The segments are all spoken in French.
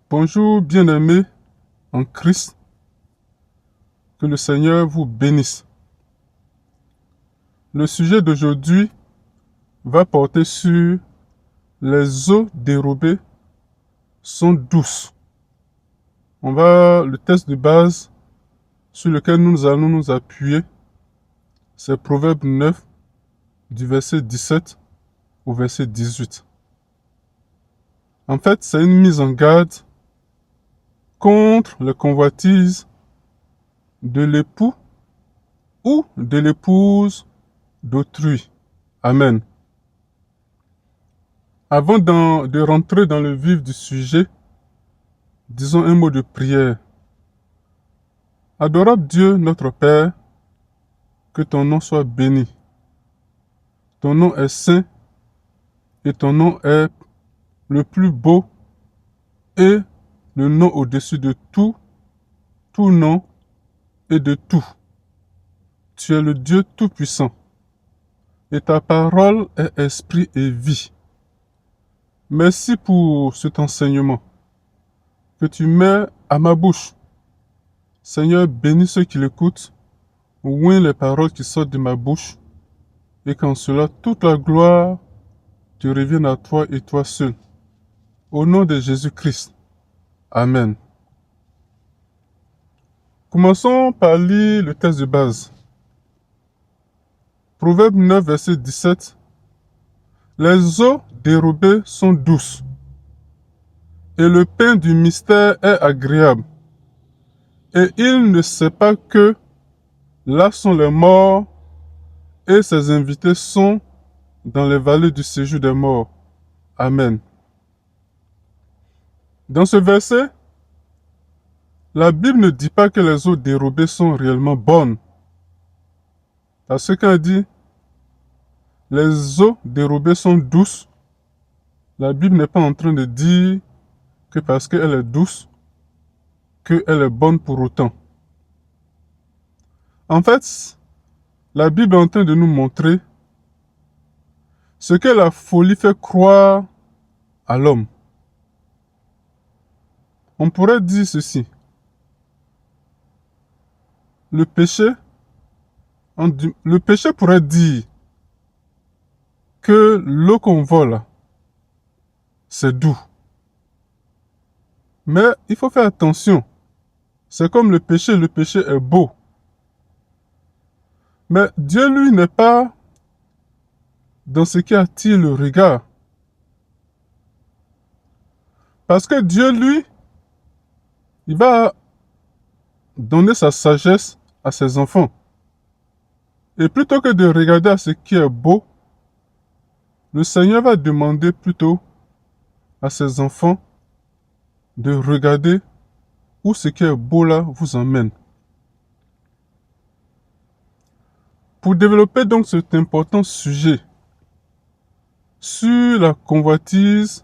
Bonjour bien-aimés en Christ, que le Seigneur vous bénisse. Le sujet d'aujourd'hui va porter sur les eaux dérobées sont douces. Le test de base sur lequel nous allons nous appuyer, c'est Proverbe 9 du verset 17 au verset 18. En fait, c'est une mise en garde contre les convoitises de l'époux ou de l'épouse d'autrui. Amen. Avant de rentrer dans le vif du sujet, disons un mot de prière. Adorable Dieu, notre Père, que ton nom soit béni. Ton nom est saint et ton nom est le plus beau et le nom au-dessus de tout nom et de tout. Tu es le Dieu Tout-Puissant et ta parole est esprit et vie. Merci pour cet enseignement que tu mets à ma bouche. Seigneur, bénis ceux qui l'écoutent, ouvre les paroles qui sortent de ma bouche, et qu'en cela, toute la gloire te revienne à toi et toi seul. Au nom de Jésus-Christ. Amen. Commençons par lire le texte de base. Proverbe 9, verset 17. Les eaux dérobées sont douces, et le pain du mystère est agréable. Et il ne sait pas que là sont les morts, et ses invités sont dans les vallées du séjour des morts. Amen. Dans ce verset, la Bible ne dit pas que les eaux dérobées sont réellement bonnes. Parce qu'elle dit les eaux dérobées sont douces, la Bible n'est pas en train de dire que parce qu'elle est douce, qu'elle est bonne pour autant. En fait, la Bible est en train de nous montrer ce que la folie fait croire à l'homme. On pourrait dire ceci. Le péché pourrait dire que l'eau qu'on vole, c'est doux. Mais il faut faire attention. C'est comme le péché est beau. Mais Dieu, lui, n'est pas dans ce qui attire le regard. Parce que Dieu, lui, il va donner sa sagesse à ses enfants. Et plutôt que de regarder à ce qui est beau, le Seigneur va demander plutôt à ses enfants de regarder où ce qui est beau là vous emmène. Pour développer donc cet important sujet sur la convoitise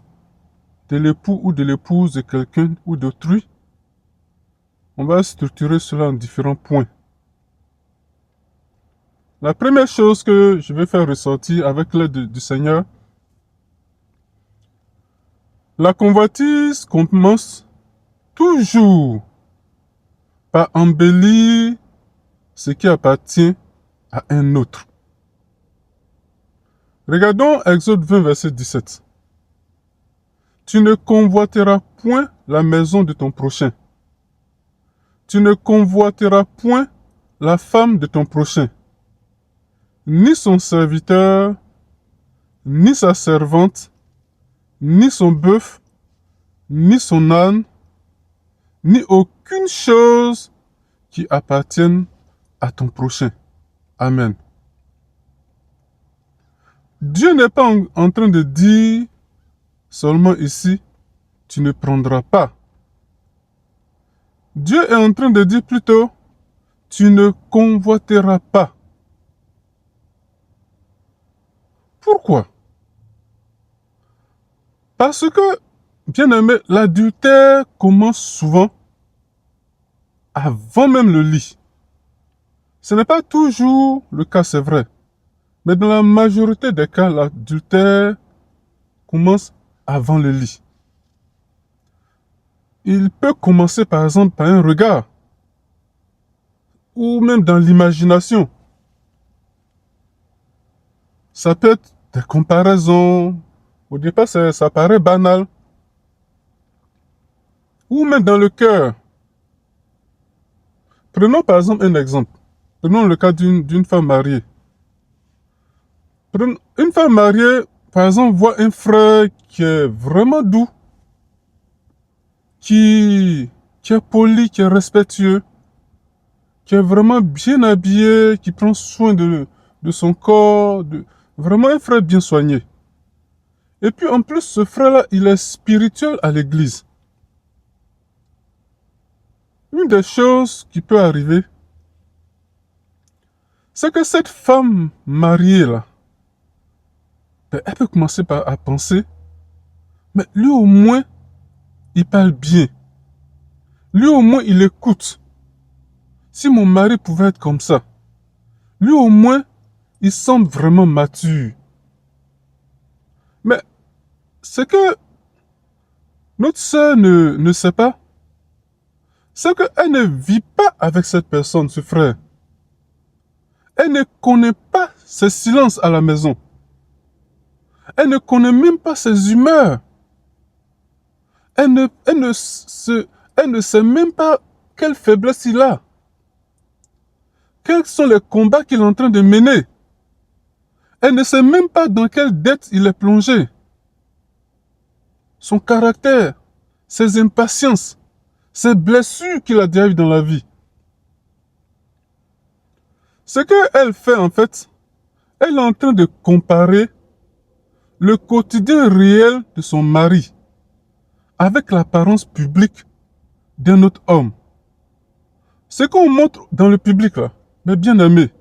de l'époux ou de l'épouse de quelqu'un ou d'autrui, on va structurer cela en différents points. La première chose que je vais faire ressortir avec l'aide du Seigneur, la convoitise commence toujours par embellir ce qui appartient à un autre. Regardons Exode 20, verset 17. Tu ne convoiteras point la maison de ton prochain. Tu ne convoiteras point la femme de ton prochain, ni son serviteur, ni sa servante, ni son bœuf, ni son âne, ni aucune chose qui appartienne à ton prochain. Amen. Dieu n'est pas en train de dire seulement ici, tu ne prendras pas. Dieu est en train de dire plutôt, tu ne convoiteras pas. Pourquoi? Parce que, bien aimé, l'adultère commence souvent avant même le lit. Ce n'est pas toujours le cas, c'est vrai. Mais dans la majorité des cas, l'adultère commence avant le lit. il peut commencer par exemple par un regard, ou même dans l'imagination. Ça peut être des comparaisons. Au départ, ça paraît banal. Ou même dans le cœur. Prenons par exemple un exemple. Prenons le cas d'une femme mariée. Une femme mariée, par exemple, voit un frère qui est vraiment doux, qui est poli, qui est respectueux, qui est vraiment bien habillé, qui prend soin de son corps, vraiment un frère bien soigné. Et puis en plus, ce frère-là, il est spirituel à l'église. Une des choses qui peut arriver, c'est que cette femme mariée-là, elle peut commencer à penser, mais lui au moins, il parle bien. Lui au moins, il écoute. Si mon mari pouvait être comme ça, lui au moins, il semble vraiment mature. Mais ce que notre sœur ne sait pas, c'est qu'elle ne vit pas avec cette personne, ce frère. Elle ne connaît pas ses silences à la maison. Elle ne connaît même pas ses humeurs. Elle ne sait même pas quelle faiblesse il a. Quels sont les combats qu'il est en train de mener. Elle ne sait même pas dans quelle dette il est plongé. Son caractère, ses impatiences, ses blessures qu'il a déjà eues dans la vie. Ce qu'elle fait en fait, elle est en train de comparer le quotidien réel de son mari avec l'apparence publique d'un autre homme. Ce qu'on montre dans le public là, mes bien-aimés,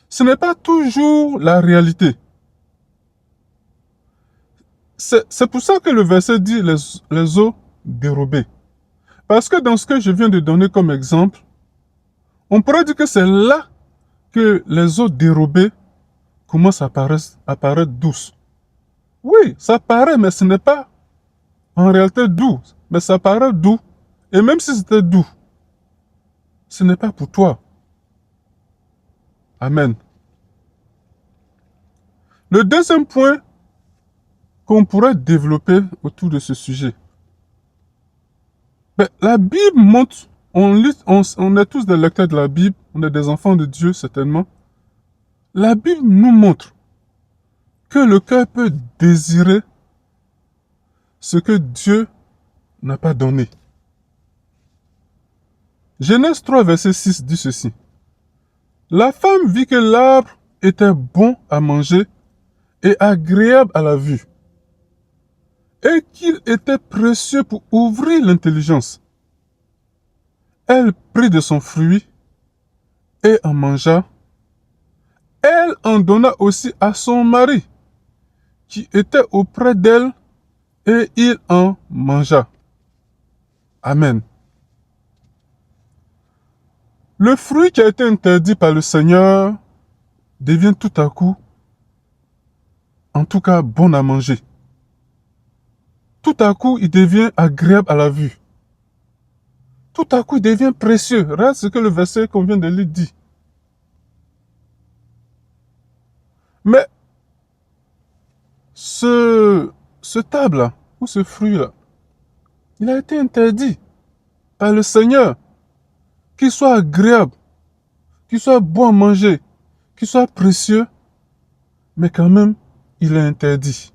ce n'est pas toujours la réalité. C'est pour ça que le verset dit les eaux dérobées. Parce que dans ce que je viens de donner comme exemple, on pourrait dire que c'est là que les eaux dérobées commencent à apparaître douces. Oui, ça paraît, mais ce n'est pas en réalité doux. Mais ça paraît doux. Et même si c'était doux, ce n'est pas pour toi. Amen. Le deuxième point qu'on pourrait développer autour de ce sujet, la Bible montre, on est tous des lecteurs de la Bible, on est des enfants de Dieu certainement. La Bible nous montre que le cœur peut désirer ce que Dieu n'a pas donné. Genèse 3, verset 6 dit ceci. La femme vit que l'arbre était bon à manger et agréable à la vue, et qu'il était précieux pour ouvrir l'intelligence. Elle prit de son fruit et en mangea. Elle en donna aussi à son mari, qui était auprès d'elle, et il en mangea. Amen. Le fruit qui a été interdit par le Seigneur devient tout à coup, en tout cas, bon à manger. Tout à coup, il devient agréable à la vue. Tout à coup, il devient précieux. Regarde ce que le verset qu'on vient de lire dit. Mais ce table-là, ou ce fruit-là, il a été interdit par le Seigneur. Qu'il soit agréable, qu'il soit bon à manger, qu'il soit précieux, mais quand même, il est interdit.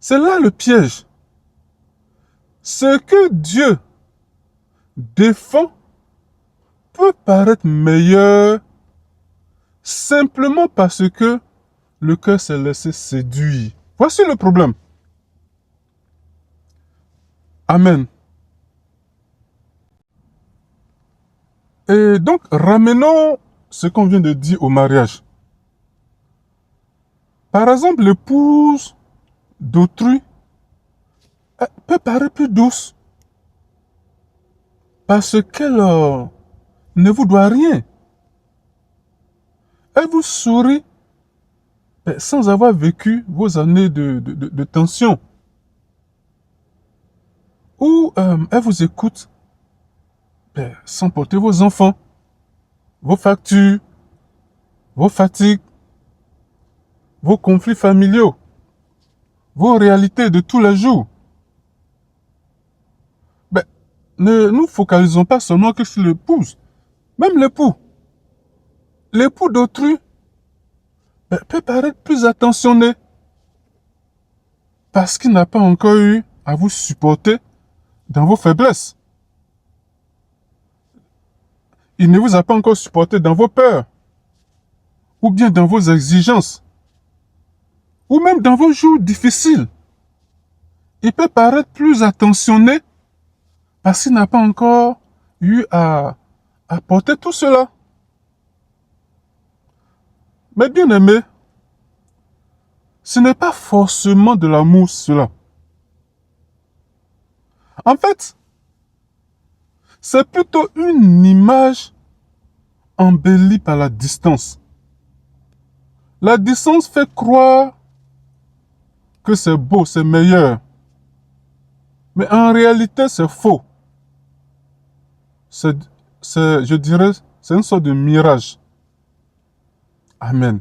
C'est là le piège. Ce que Dieu défend peut paraître meilleur simplement parce que le cœur s'est laissé séduire. Voici le problème. Amen. Et donc, ramenons ce qu'on vient de dire au mariage. Par exemple, l'épouse d'autrui peut paraître plus douce parce qu'elle ne vous doit rien. Elle vous sourit sans avoir vécu vos années de tension. Ou elle vous écoute sans porter vos enfants, vos factures, vos fatigues, vos conflits familiaux, vos réalités de tous les jours. Ne nous focalisons pas seulement que sur l'épouse, même l'époux. L'époux d'autrui peut paraître plus attentionné parce qu'il n'a pas encore eu à vous supporter dans vos faiblesses. Il ne vous a pas encore supporté dans vos peurs, ou bien dans vos exigences, ou même dans vos jours difficiles. Il peut paraître plus attentionné parce qu'il n'a pas encore eu à porter tout cela. Mais bien aimé, ce n'est pas forcément de l'amour cela. En fait, c'est plutôt une image embellie par la distance. La distance fait croire que c'est beau, c'est meilleur. Mais en réalité, c'est faux. Je dirais, c'est une sorte de mirage. Amen.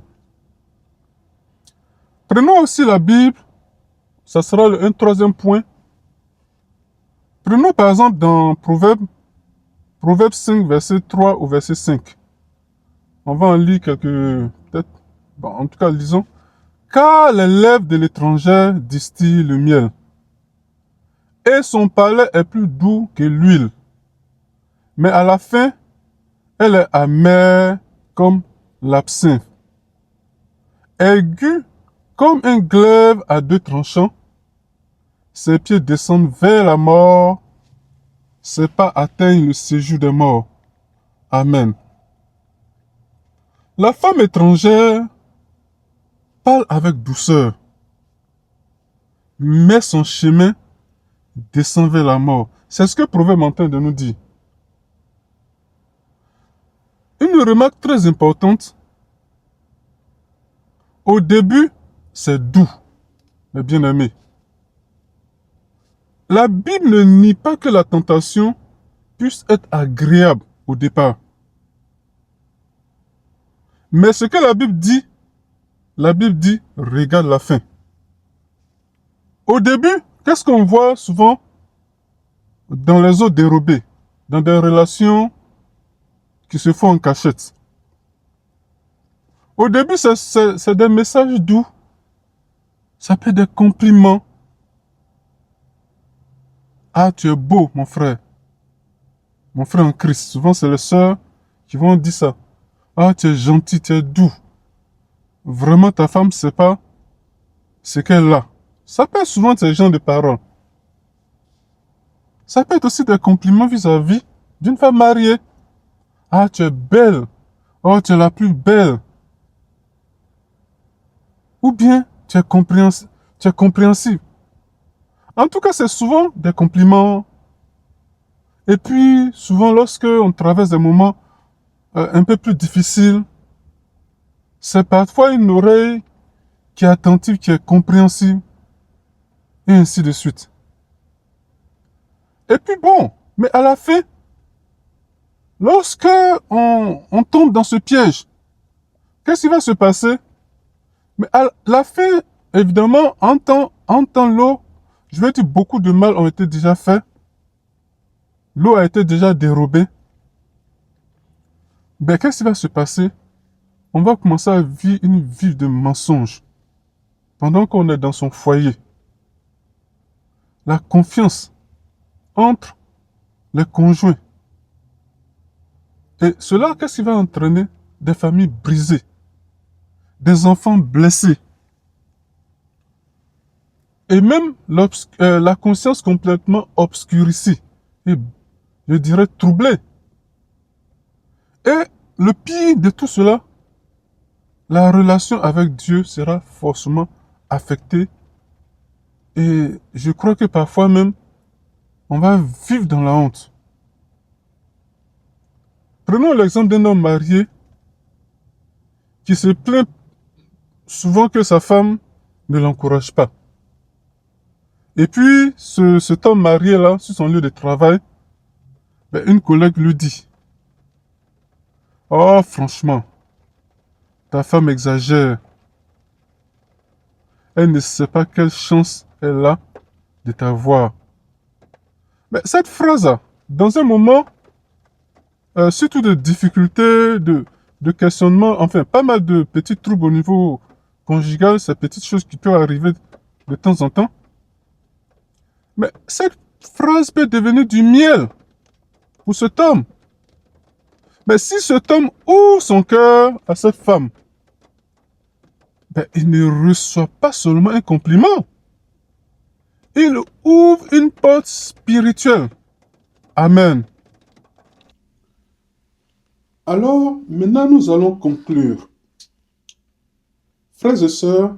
Prenons aussi la Bible. Ça sera un troisième point. Prenons par exemple dans Proverbe 5, verset 3 au verset 5. On va en lire quelques, peut-être, bon, en tout cas, lisons. Car les lèvres de l'étranger distillent le miel, et son palais est plus doux que l'huile. Mais à la fin, elle est amère comme l'absinthe, aiguë comme un glaive à deux tranchants. Ses pieds descendent vers la mort, ses pas atteignent le séjour des morts. Amen. La femme étrangère parle avec douceur, mais son chemin descend vers la mort. C'est ce que Proverbe est en train de nous dire. Une remarque très importante. Au début, c'est doux, mes bien-aimés. La Bible ne nie pas que la tentation puisse être agréable au départ. Mais ce que la Bible dit, regarde la fin. Au début, qu'est-ce qu'on voit souvent dans les eaux dérobées, dans des relations qui se font en cachette? Au début, c'est des messages doux. Ça peut être des compliments. Ah, tu es beau, mon frère. Mon frère en Christ. Souvent, c'est les sœurs qui vont dire ça. Ah, tu es gentil, tu es doux. Vraiment, ta femme ne sait pas ce qu'elle a. Ça peut être souvent ces genres de paroles. Ça peut être aussi des compliments vis-à-vis d'une femme mariée. Ah, tu es belle. Oh, tu es la plus belle. Ou bien, tu es compréhensible. En tout cas, c'est souvent des compliments. Et puis, souvent, lorsque on traverse des moments un peu plus difficiles, c'est parfois une oreille qui est attentive, qui est compréhensible, et ainsi de suite. Et puis bon, mais à la fin, lorsque on tombe dans ce piège, qu'est-ce qui va se passer? Mais à la fin, évidemment, en temps l'eau, je vais dire beaucoup de mal ont été déjà faits. L'eau a été déjà dérobée. Ben, qu'est-ce qui va se passer? On va commencer à vivre une vie de mensonge pendant qu'on est dans son foyer. La confiance entre les conjoints. Et cela, qu'est-ce qui va entraîner? Des familles brisées, des enfants blessés, et même la conscience complètement obscurcie, et je dirais troublée. Et le pire de tout cela, la relation avec Dieu sera forcément affectée. Et je crois que parfois même, on va vivre dans la honte. Prenons l'exemple d'un homme marié qui se plaint souvent que sa femme ne l'encourage pas. Et puis, cet homme marié-là, sur son lieu de travail, ben, une collègue lui dit, «Oh, franchement, ta femme exagère. Elle ne sait pas quelle chance elle a de t'avoir.» Mais cette phrase, dans un moment, surtout de difficultés, de questionnement, enfin, pas mal de petits troubles au niveau conjugal, ces petites choses qui peuvent arriver de temps en temps. Mais cette phrase peut devenir du miel pour cet homme. Mais si cet homme ouvre son cœur à cette femme, ben, il ne reçoit pas seulement un compliment, il ouvre une porte spirituelle. Amen. Alors, maintenant, nous allons conclure. Frères et sœurs,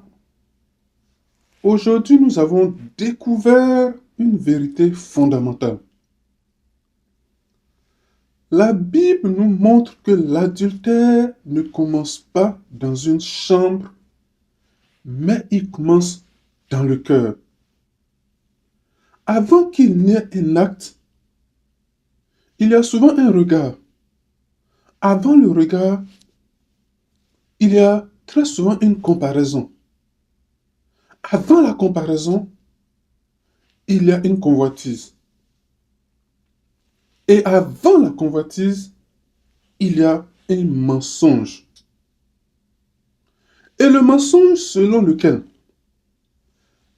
aujourd'hui, nous avons découvert une vérité fondamentale. La Bible nous montre que l'adultère ne commence pas dans une chambre, mais il commence dans le cœur. Avant qu'il n'y ait un acte, il y a souvent un regard. Avant le regard, il y a très souvent une comparaison. Avant la comparaison, il y a une convoitise. Et avant la convoitise, il y a un mensonge. Et le mensonge selon lequel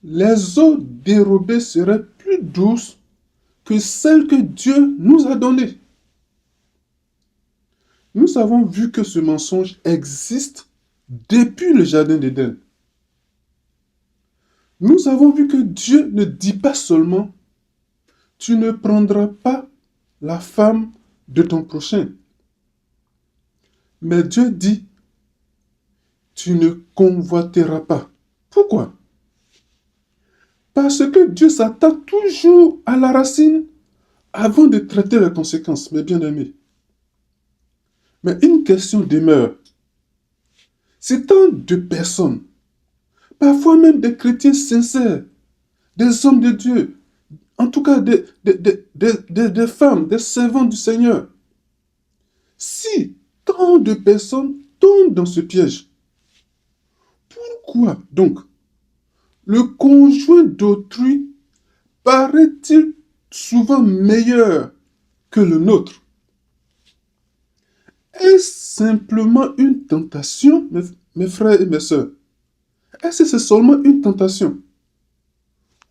les eaux dérobées seraient plus douces que celles que Dieu nous a données. Nous avons vu que ce mensonge existe depuis le jardin d'Éden. Nous avons vu que Dieu ne dit pas seulement « Tu ne prendras pas la femme de ton prochain ». Mais Dieu dit « Tu ne convoiteras pas ». Pourquoi? Parce que Dieu s'attend toujours à la racine avant de traiter les conséquences, mes bien-aimés. Mais une question demeure. Si tant de personnes, parfois même des chrétiens sincères, des hommes de Dieu, en tout cas des femmes, des servants du Seigneur, si tant de personnes tombent dans ce piège, pourquoi donc le conjoint d'autrui paraît-il souvent meilleur que le nôtre? Est-ce simplement une tentation, mes frères et mes sœurs? Est-ce que c'est seulement une tentation?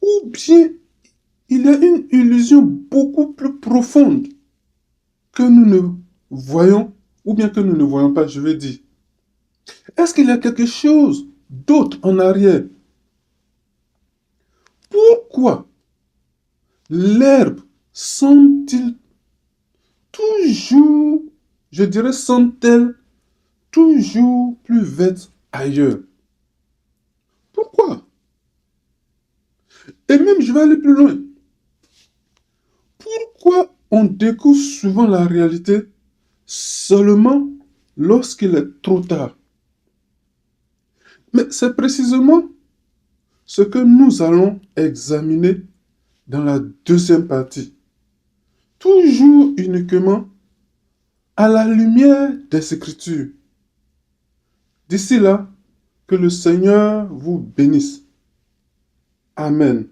Ou bien il y a une illusion beaucoup plus profonde que nous ne voyons, ou bien que nous ne voyons pas, je vais dire. Est-ce qu'il y a quelque chose d'autre en arrière? Pourquoi l'herbe semble-t-il toujours, je dirais, semble-t-elle toujours plus verte ailleurs? Pourquoi? Et même, je vais aller plus loin. Pourquoi on découvre souvent la réalité seulement lorsqu'il est trop tard? Mais c'est précisément ce que nous allons examiner dans la deuxième partie. Toujours uniquement à la lumière des Écritures. D'ici là, que le Seigneur vous bénisse. Amen.